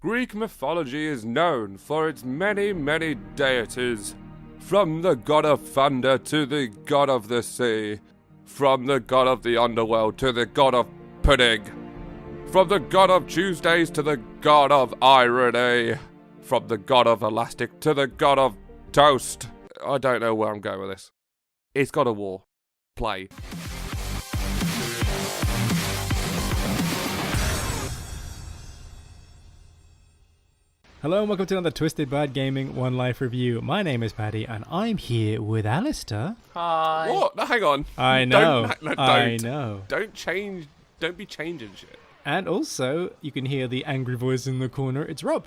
Greek mythology is known for its many, many deities. From the god of thunder to the god of the sea. From the god of the underworld to the god of pudding. From the god of Tuesdays to the god of irony. From the god of elastic to the god of toast. I don't know where I'm going with this. It's God of War. Play. Hello and welcome to another Twisted Bad Gaming One Life review. My name is Paddy and I'm here with Alistair. Hi. What? No, hang on. I know. Don't. I know. Don't change. Don't be changing shit. And also, you can hear the angry voice in the corner. It's Rob.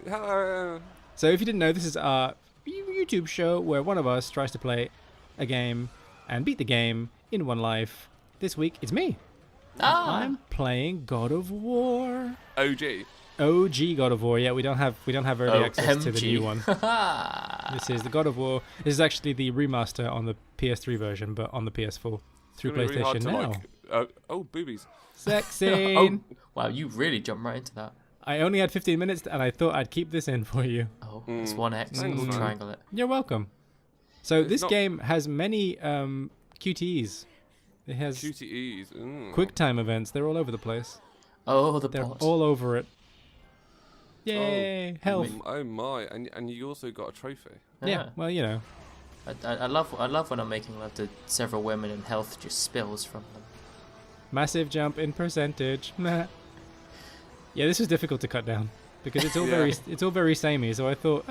Hello. So if you didn't know, this is our YouTube show where one of us tries to play a game and beat the game in one life. This week, it's me. I'm playing God of War. OG God of War. Yeah, we don't have early access to the new one. This is the God of War. This is actually the remaster on the PS3 version, but on the PS4 through PlayStation now. Boobies. Sex scene. Wow, you really jumped right into that. I only had 15 minutes, and I thought I'd keep this in for you. Oh, it's 1x. Thanks, We'll man. triangle it. You're welcome. So It's this not- game has many QTEs. It has QTEs. quick time events. They're all over the place. Oh, the They're bot. all over it. Yay! Health. Oh my! And you also got a trophy. Yeah. Well, you know. I love when I'm making love to several women and health just spills from them. Massive jump in percentage. Yeah, this was difficult to cut down because it's all Yeah. it's all very samey. So I thought,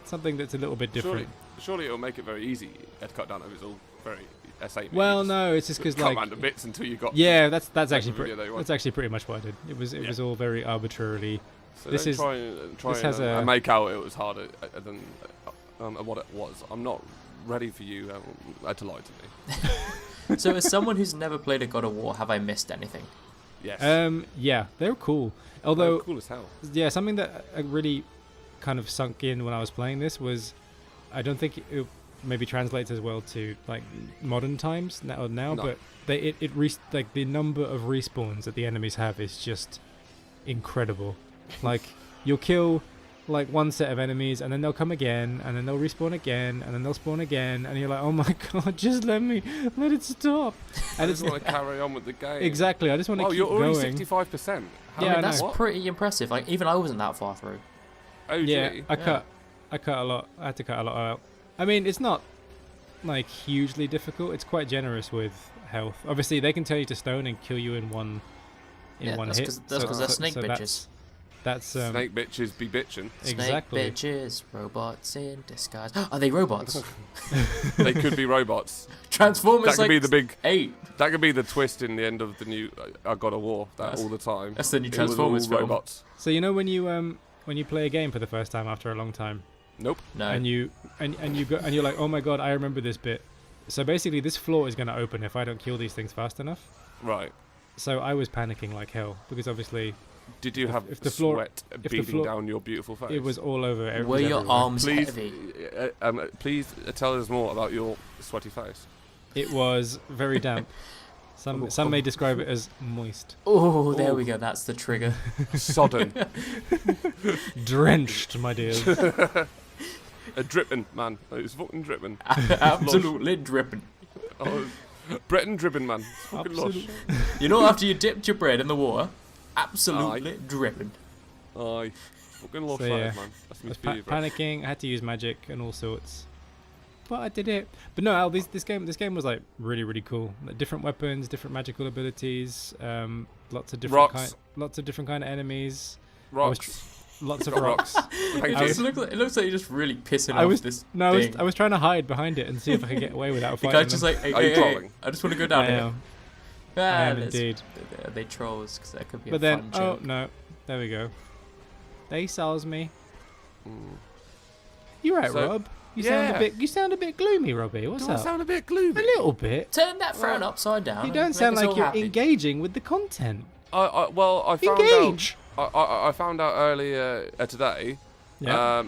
something that's a little bit different. Surely it'll make it very easy to cut down if it's all very same. Well, no, it's just because cut like random bits until you got. yeah, that's actually video they want. that's actually pretty much what I did. It was all very arbitrarily. So this don't is- try this and, has a- make out it was harder than what it was. I'm not ready for you to lie to me. So as someone who's never played a God of War, have I missed anything? Yes. Yeah, they're cool. They're Although, cool as hell. yeah, something that really kind of sunk in when I was playing this was, I don't think it maybe translates as well to like modern times now. No. But like the number of respawns that the enemies have is just incredible. Like you'll kill like one set of enemies and then they'll come again and then they'll respawn again and then they'll spawn again and you're like, oh my god, just let it stop. I And just want to carry on with the game. exactly, I just want to Oh, keep you're already going. 65%. Yeah, I know. That's What? pretty impressive. Like even I wasn't that far through. OG. Yeah, I Yeah. cut a lot. I had to cut a lot out. I mean, it's not like hugely difficult. It's quite generous with health. Obviously, they can turn you to stone and kill you in one that's hit. 'cause they're snake bitches. That's Snake bitches be bitching. exactly. Snake bitches, robots in disguise. Are they robots? They could be robots. Transformers. That could like be the big. 8. That could be the twist in the end of the new God of War. That all the time. That's the new It was all Transformers film. robots. So you know when you play a game for the first time after a long time, Nope. No. and you're like, oh my god, I remember this bit. So basically, this floor is going to open if I don't kill these things fast enough. Right. So I was panicking like hell because obviously Did you have if the floor- sweat if the beating floor- down your beautiful face? it was all over. Were your everywhere. arms Please, heavy? please tell us more about your sweaty face. It was very damp. Some may describe it as moist. Oh, there we go. That's the trigger. Sodden. Drenched, my dears. Dripping, man. It was fucking dripping. Absolutely dripping. Oh, Breton dripping, man. It's fucking lush. Absolutely. You know, after you dipped your bread in the water, absolutely dripping. Aye. Fucking lush, So, that yeah. is, man. That's I my was favourite. panicking. I had to use magic and all sorts. But I did it. But no, Al, this game was like really, really cool. Like, different weapons, different magical abilities, lots of different Rocks. lots of different kind of enemies. Rocks. Lots of Got rocks. Thank It you. looks like you're just really pissing I off was- this No, thing. I was trying to hide behind it and see if I could get away without The fighting guy's just them. like, hey, Are you hey, trolling? I just want to go down I here. am. Ah, I am let's- indeed. Are they trolls? Because that could be But a then, fun oh joke. no, there we go. They sells me. Mm. You're right, So- Rob. You Yeah. sound a bit gloomy, Robbie. What's Do I up? sound a bit gloomy? A little bit. Turn that frown upside down. You and don't make sound us all like you're happy. engaging with the content. Well, I found Engage. out. I found out earlier today Yeah.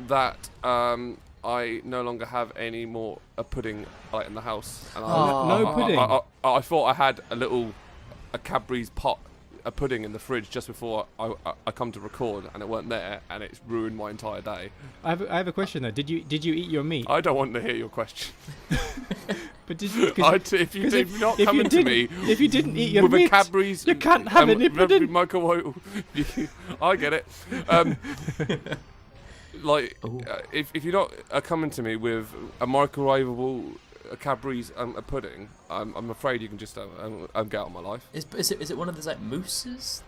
that I no longer have any more pudding like in the house. And Oh. No pudding. I thought I had a Cadbury's pot a pudding in the fridge just before I come to record, and it weren't there, and it's ruined my entire day. I have a question though. Did you eat your meat? I don't want to hear your question. But did you, if you're not coming to me, if you didn't eat your with meat, a Cadbury's, you can't have any pudding. Microwave. I get it. If you're not coming to me with a microwavable Cadbury's a pudding, I'm afraid you can just get out of my life. Is it one of those like mousses,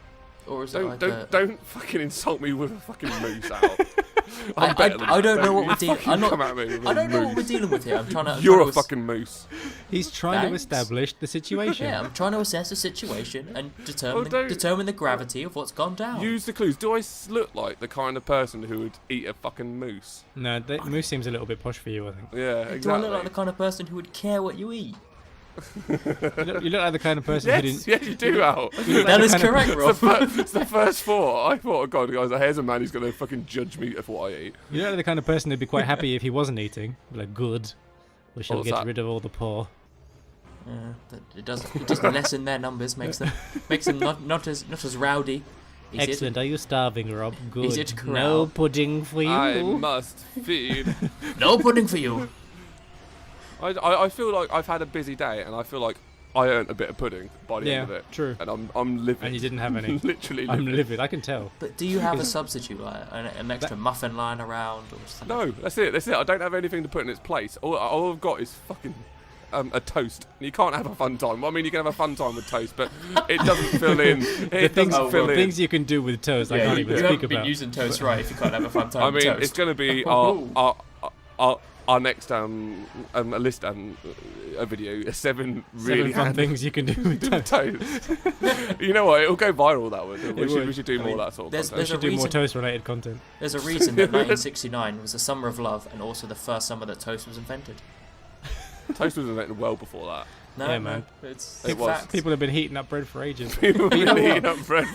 or is don't fucking insult me with a fucking moose out. I don't know what we're dealing. I don't know what we're dealing with here. You're a fucking moose. He's trying to establish the situation. Yeah, I'm trying to assess the situation and determine the gravity of what's gone down. Use the clues. Do I look like the kind of person who would eat a fucking moose? No, moose seems a little bit posh for you, I think. Yeah, exactly. Do I look like the kind of person who would care what you eat? You look like the kind of person who didn't. Yes, you do, Al. That is correct, Rob. It's the first four. I thought, oh God, guys, here's a man who's going to fucking judge me for what I eat. You look like the kind of person who'd be quite happy if he wasn't eating. Like, good. We shall get rid of all the poor. It doesn't lessen their numbers, makes them not as rowdy. Excellent. Are you starving, Rob? Good. Easier to corral. No pudding for you. I must feed. No pudding for you. I feel like I've had a busy day, and I feel like I earned a bit of pudding by the end of it. True. And I'm livid. And you didn't have any. Literally I'm livid. I can tell. But do you have a substitute, like an extra muffin lying around, or something? No, that's it. I don't have anything to put in its place. All I've got is fucking a toast. You can't have a fun time. I mean, you can have a fun time with toast, but it doesn't fill in. Things you can do with toast, I can't even speak about. You haven't been using toast right if you can't have a fun time with toast. I mean, it's going to be our next list a video, seven fun things you can do with toast. You know what? It'll go viral. That would. We should do more of that sort of content. We should do more toast-related content. There's a reason that 1969 was the summer of love, and also the first summer that toast was invented. Toast was invented well before that. No, yeah, man. It's facts. People have been heating up bread for ages. People have been heating up bread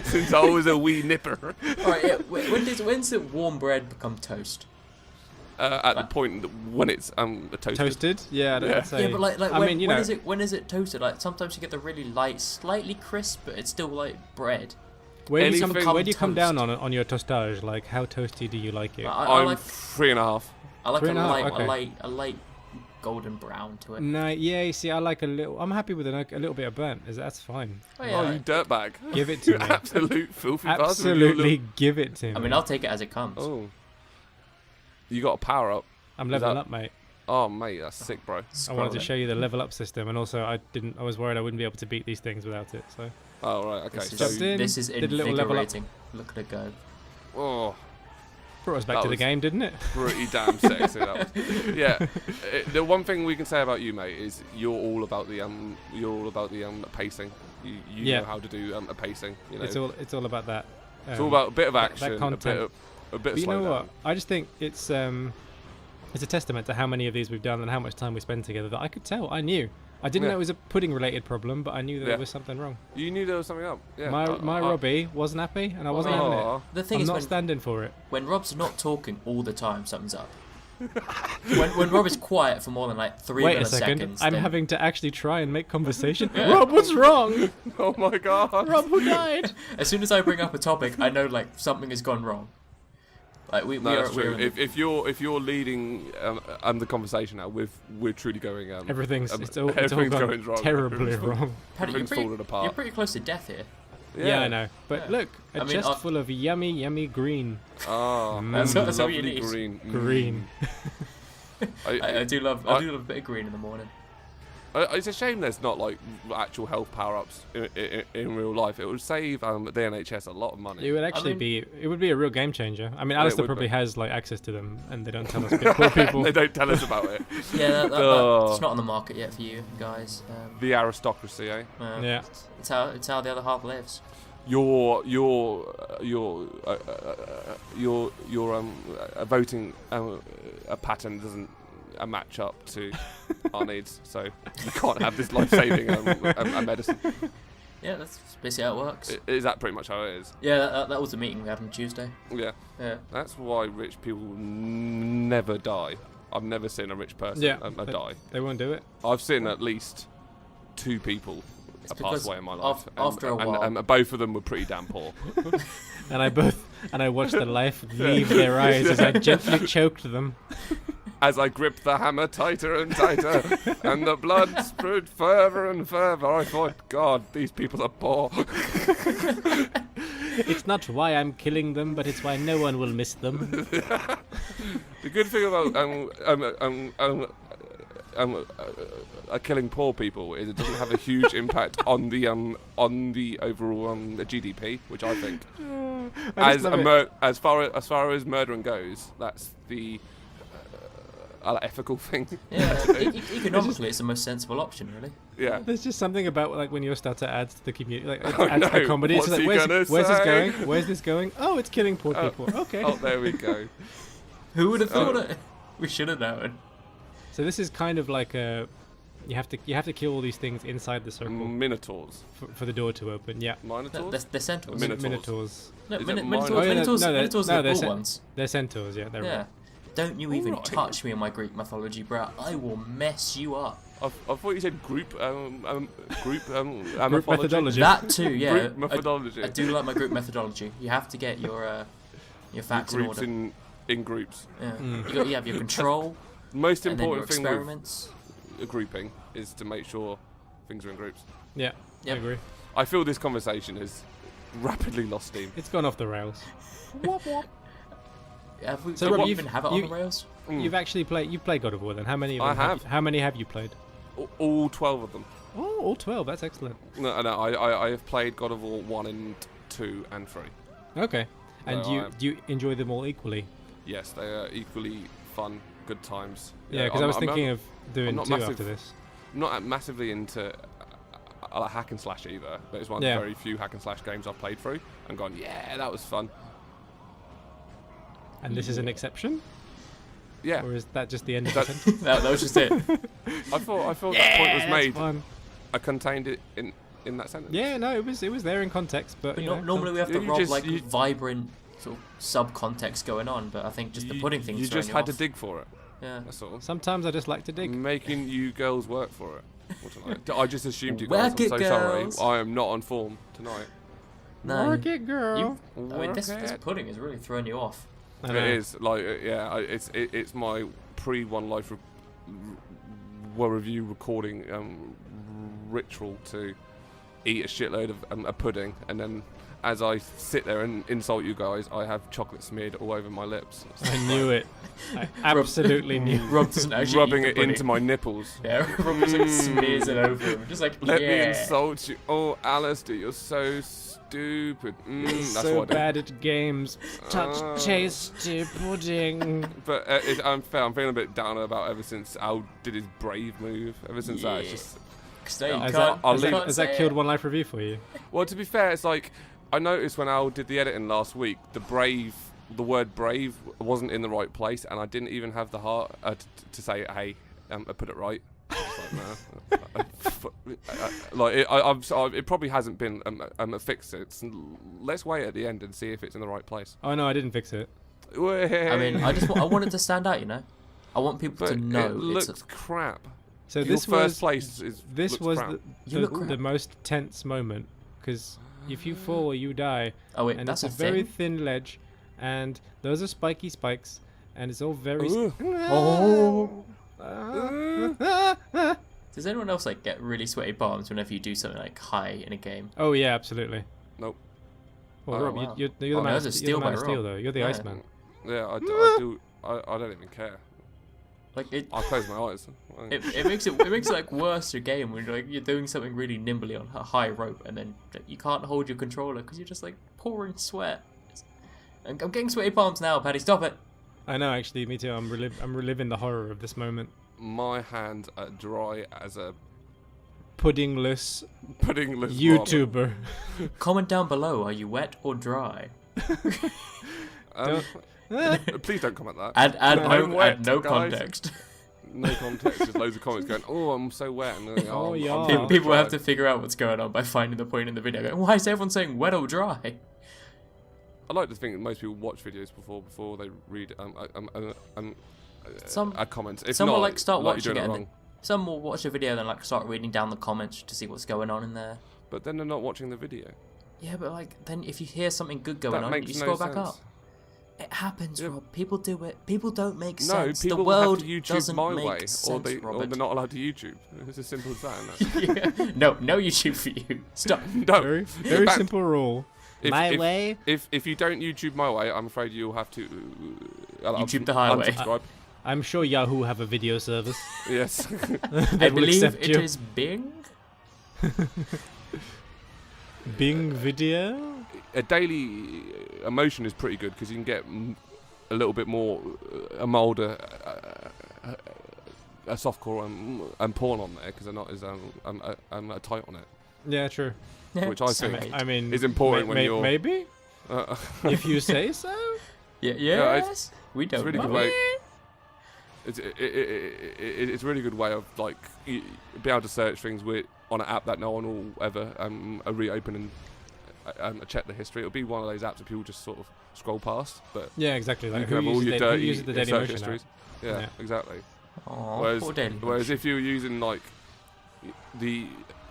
since I was a wee nipper. Alright, yeah, when does warm bread become toast? At the point when it's toasted. Yeah, I'd say. Yeah, but when is it toasted? Like sometimes you get the really light, slightly crisp, but it's still like bread. Where do you come down on your toastage? Like how toasty do you like it? I'm like 3.5. I like a light golden brown to it. No, yeah. You see, I like a little. I'm happy with a little bit of burnt. That's fine. Oh, yeah, you dirtbag! Give it to me. Absolute filthy bastard. Absolutely, give it to me. I mean, I'll take it as it comes. Oh, you got a power up. I'm leveling up, mate. Oh, mate, that's sick, bro. I wanted to show you the level up system, and also I was worried I wouldn't be able to beat these things without it. So. Oh right, okay. This is invigorating. Look at it go. Oh. Brought us back to the game, didn't it? Pretty damn sexy. That was. Yeah. The one thing we can say about you, mate, is you're all about the pacing. You know how to do a pacing. You know. It's all about that. It's all about a bit of action, that content. a bit of you slow know down. what? I just think it's a testament to how many of these we've done and how much time we spend together that I could tell. I knew. I didn't know it was a pudding-related problem, but I knew that there was something wrong. You knew there was something up. Yeah. My Robbie wasn't happy, and I wasn't having it. The thing I'm not standing for it. When Rob's not talking all the time, something's up. when Rob is quiet for more than like 3 Wait a second, I'm having to actually try and make conversation. Rob, what's wrong? Oh my God. Rob, who died? As soon as I bring up a topic, I know like something has gone wrong. Like that's true. If you're leading the conversation now, we're truly going. Everything's all going wrong. Terribly wrong. Everything's falling apart. You're pretty close to death here. Yeah, I know. But look, a chest full of yummy, yummy green. Oh, that's what you lovely need. green. Green. I do love a bit of green in the morning. It's a shame there's not like actual health power-ups in real life. It would save the NHS a lot of money. It would actually it would be a real game changer. I mean, Alistair probably has like access to them, and they don't tell us poor people. They don't tell us about it. Yeah, it's not on the market yet for you guys. The aristocracy, eh? Yeah. It's how the other half lives. Your voting pattern doesn't match up to our needs, so you can't have this life-saving medicine. Yeah, that's basically how it works. Is that pretty much how it is? Yeah, that was the meeting we had on Tuesday. Yeah. That's why rich people never die. I've never seen a rich person die. They won't do it. I've seen at least 2 people a past way in my life. After a while. And both of them were pretty damn poor. And I watched the life leave their eyes as I gently choked them. As I gripped the hammer tighter and tighter, and the blood spewed further and further, I thought, God, these people are poor. It's not why I'm killing them, but it's why no one will miss them. The good thing about killing poor people is it doesn't have a huge impact on the overall the GDP, which I think, as far as murdering goes, that's the ethical thing. Yeah, economically, it's the most sensible option, really. Yeah. There's just something about like when you start to add to the community, like Oh, add to the no. comedy. It's What's like, he gonna where's this say? going? Where's this going? Oh, it's killing poor people. Okay. Oh, there we go. Who would have thought it? We should have known. So this is kind of like a, you have to kill all these things inside the circle Minotaurs. for the door to open. Yeah. Minotaurs? They're centaurs. Minotaurs. No, Is it Minotaurs Minotaurs? Minotaurs are the cool ones. They're centaurs. Yeah. They're Yeah. right. Don't you even Alright. touch me on my Greek mythology, bro. I will mess you up. I thought you said group Group methodology. methodology. That too, yeah. Group methodology. I do like my group methodology. You have to get your facts in Groups order. in groups. Yeah. You have your control, Most and then your important thing experiments. with grouping is to make sure things are in groups. Yeah. Yep. I agree. I feel this conversation has rapidly lost steam. It's gone off the rails. Have we, So, do Rob, we you've- even have it on you- the rails? You've actually played. You've played God of War. Then how many? Of I them have. How many have you played? All 12 of them. Oh, all 12. That's excellent. No, I have played God of War 1 and 2 and 3. Okay. And No, do you enjoy them all equally? Yes, they are equally fun, good times. Yeah, because I was thinking of doing not 2 massive- after this. I'm not massively into hack and slash either, but it's one of Yeah. the very few hack and slash games I've played through and gone, yeah, that was fun. And this is an exception, Yeah, or is that just the end of That- the sentence? that was just it. I thought that point was That's made. fun. I contained it in that sentence. Yeah, no, it was there in context, but But you know, normally we have to You rob just- like you- vibrant sort of sub-context going on, but I think just the pudding thing's You throwing just had to off. dig for it. Yeah. That's all. sometimes I just like to dig. Making you girls work for it. Or tonight. I just assumed you guys. Work I'm it, so girls. sorry. I am not on form tonight. No. Work it, girl. I mean, Work this it. pudding is really throwing you off. I It know. is like yeah. It's my pre-One Life review recording ritual to eat a shitload of a pudding, and then as I sit there and insult you guys, I have chocolate smeared all over my lips. I knew it. I absolutely knew. Rob doesn't actually Rubbing eat the it pudding. into my nipples. Yeah, Rob just like smears it over him. Just like, Let yeah. me insult you. Oh, Alistair, you're so stupid. That's So what I do. bad at games. Touch tasty pudding. But I'm feeling a bit down about ever since Al did his brave move. Ever since that, it's Yeah. just. So you Has can't, I'll you leave- can't Has say that it. killed One Life review for you? Well, to be fair, it's like I noticed when Al did the editing last week, the word brave wasn't in the right place, and I didn't even have the heart to say, hey, I put it right. It probably hasn't been fixed. Let's wait at the end and see if it's in the right place. Oh no, I didn't fix it. I mean, I want it to stand out, you know? I want people But to know it looks crap. So Your this first was place is this looks was crap. You look the crap. most tense moment, because if you fall, you die, Oh wait, and that's it's a a very thing? thin ledge, and those are spiky spikes, and it's all very. Ooh. Oh. Ah. Does anyone else like get really sweaty palms whenever you do something like high in a game? Oh yeah, absolutely. Nope. Well, Oh, Rob, wow. you're the Oh, man. there's a You're steel the man by of steel, Rob. though. You're the Yeah. Iceman. Yeah, I do. I don't even care. Like it, I close my eyes. it makes it like worse a game when you're doing something really nimbly on a high rope and then like, you can't hold your controller because you're just like pouring sweat. I'm getting sweaty palms now, Paddy. Stop it. I know, actually, me too. I'm reliving the horror of this moment. My hands are dry as a Puddingless puddingless YouTuber. Comment down below. Are you wet or dry? Please don't comment that. Add I'm wet, no guys. context. No context, just loads of comments going, "Oh, I'm so wet." And then, Oh, I'm yeah. feeling People dry." have to figure out what's going on by finding the point in the video. Going, why is everyone saying wet or dry? I like to think that most people watch videos before they read Some- a comment. If some will not, like start you're watching doing it and wrong. Some will watch a video then like start reading down the comments to see what's going on in there. But then they're not watching the video. Yeah, but like then if you hear something good going That on, makes you no scroll back sense. up. It happens, Rob. People do it. People don't make No, sense. people The world have to YouTube doesn't my make way, sense, or they're Robert. not allowed to YouTube. It's as simple as that. Isn't it? Yeah. No YouTube for you. Stop. No, Very In fact, simple rule. My way. If you don't YouTube my way, I'm afraid you'll have to YouTube the highway. unsubscribe. I'm sure Yahoo have a video service. Yes. I will believe accept it you. is Bing. Bing Video. A daily emotion is pretty good because you can get a little bit more a milder, a softcore and porn on there because they're not as tight on it, Yeah, true. Yeah, which I think I mean, is important when you're. maybe if you say so. Yeah, Yeah, yes. We don't It's a really know. good way. It's a really good way of like be able to search things on an app that no one will ever reopen and check the history. It'll be one of those apps that people just sort of scroll past, but Yeah, exactly. Like you who can have all uses, your who dirty uses the Daily search Motion histories. app? Yeah, Yeah. exactly. Aw, poor Daily Whereas Motion. if you're using like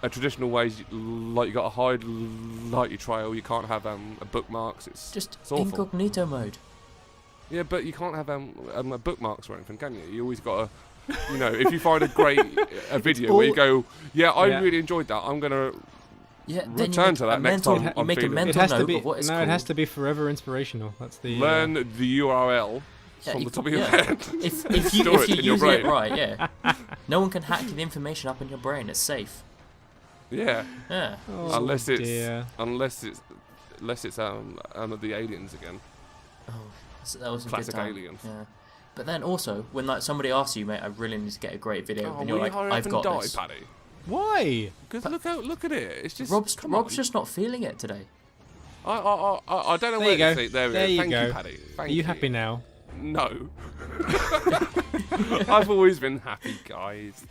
a traditional ways, like you got to hide like your trail, you can't have bookmarks. It's awful. Incognito mode. Yeah, but you can't have bookmarks or anything, can you? You always got to, if you find a great video where you go, yeah, I really enjoyed that. I'm gonna Yeah, then return to that next time. You I'm make a feeling it. It mental has to note be. of what it's No, called. it has to be forever inspirational. That's the. Learn the URL Yeah, from you the top can- of your yeah. head. If you Store it in your use it brain. right, yeah. No one can hack the information up in your brain. It's safe. Yeah, Yeah. Oh, unless it's dear. unless it's the aliens again. Oh, that was a Classic good time. aliens. Yeah. But then also, when like somebody asks you, mate, I really need to get a great video, and you're will like, you hurry I've up got and die, this. Paddy? Why? Because look at it. It's just Rob's come on. just not feeling it today. I don't know There where you go. to see. There we There go. you Thank go. you, Paddy. Thank Are you happy now? No. I've always been happy, guys.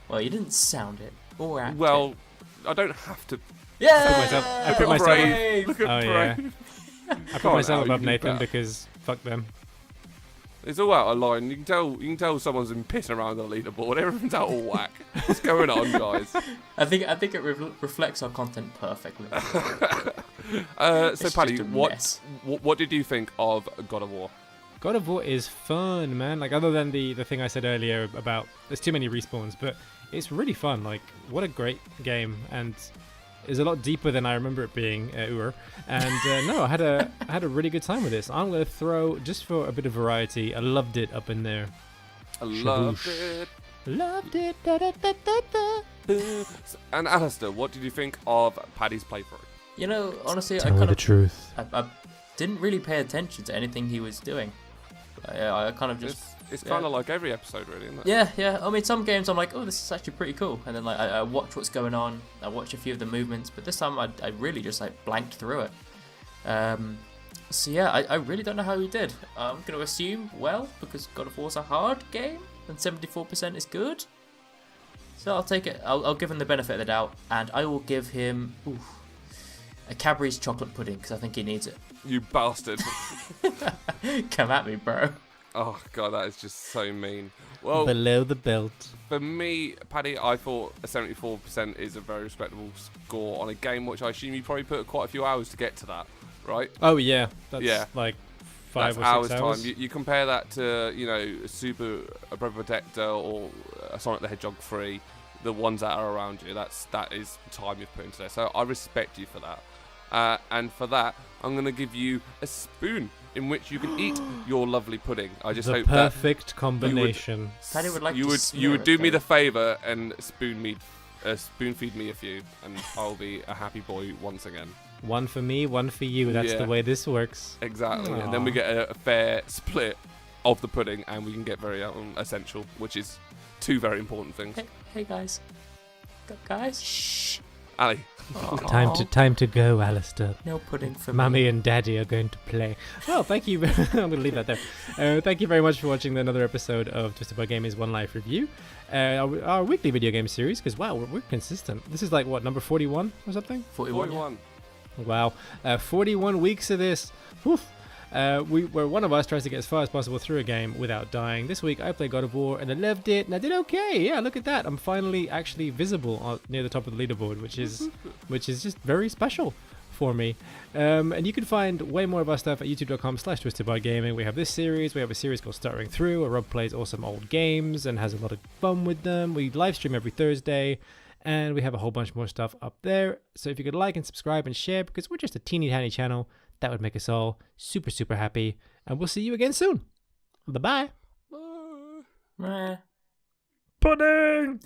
Well, you didn't sound it or act Well, I don't have to. it. Yeah. I put myself- Brave. Look at Oh, yeah. Brave. I put Come on myself now, above you do Nathan better. because fuck them. It's all out of line. You can tell someone's been pissing around the leaderboard. Everything's out of whack. What's going on, guys? I think it reflects our content perfectly. So, It's Paddy, just a what mess. what did you think of God of War? God of War is fun, man. Like other than the thing I said earlier about there's too many respawns, but it's really fun. Like what a great game, and it's a lot deeper than I remember it being. And no, I had a really good time with this. I'm gonna throw just for a bit of variety. I loved it up in there. I loved Shaboosh. it. Loved it. Da, da, da, da, da. And Alistair, what did you think of Paddy's playthrough? You know, honestly, Tell me the truth. I didn't really pay attention to anything he was doing. I kind of just It's yeah. kind of like every episode, really, isn't it? yeah. I mean, some games I'm like, oh, this is actually pretty cool, and then like I watch what's going on. I watch a few of the movements, but this time I really just like blanked through it. So yeah, I really don't know how he did. I'm gonna assume well because God of War's a hard game and 74% is good. So I'll take it. I'll give him the benefit of the doubt, and I will give him a Cadbury's chocolate pudding because I think he needs it. You bastard. Come at me, bro. Oh, God, that is just so mean. Well, Below the belt. for me, Paddy, I thought a 74% is a very respectable score on a game which I assume you probably put quite a few hours to get to that, right? Oh yeah, that's Yeah. like That's 5 or 6 hours hours. time. You compare that to, Super Brother Protector or Sonic the Hedgehog 3, the ones that are around you. That is time you've put into there. So I respect you for that. And for that, I'm going to give you a spoon in which you can eat your lovely pudding. I just The hope that perfect combination. Paddy would like you to would smear it, do me though. the favour and spoon feed me a few, and I'll be a happy boy once again. One for me, one for you. That's Yeah. the way this works. Exactly, and then we Aw. get a fair split of the pudding, and we can get very essential, which is two very important things. Hey guys. Guys. Shh. Ali, Time to go, Alistair. No pudding for Mummy me. and Daddy are going to play. Well, thank you. I'm going to leave that there. Thank you very much for watching another episode of Twisted by Gaming's One Life Review, our weekly video game series. Because wow, we're consistent. This is like what, number 41 or something? 41. 41. Wow, 41 weeks of this. Woof. where one of us tries to get as far as possible through a game without dying. This week I played God of War and I loved it, and I did okay. Yeah, look at that. I'm finally actually visible near the top of the leaderboard, which is just very special for me. And you can find way more of our stuff at youtube.com/twistedbygaming. We have this series. We have a series called Stuttering Through, where Rob plays awesome old games and has a lot of fun with them. We live stream every Thursday. And we have a whole bunch more stuff up there. So if you could like and subscribe and share, because we're just a teeny tiny channel, that would make us all super, super happy. And we'll see you again soon. Bye-bye. Bye. Pudding!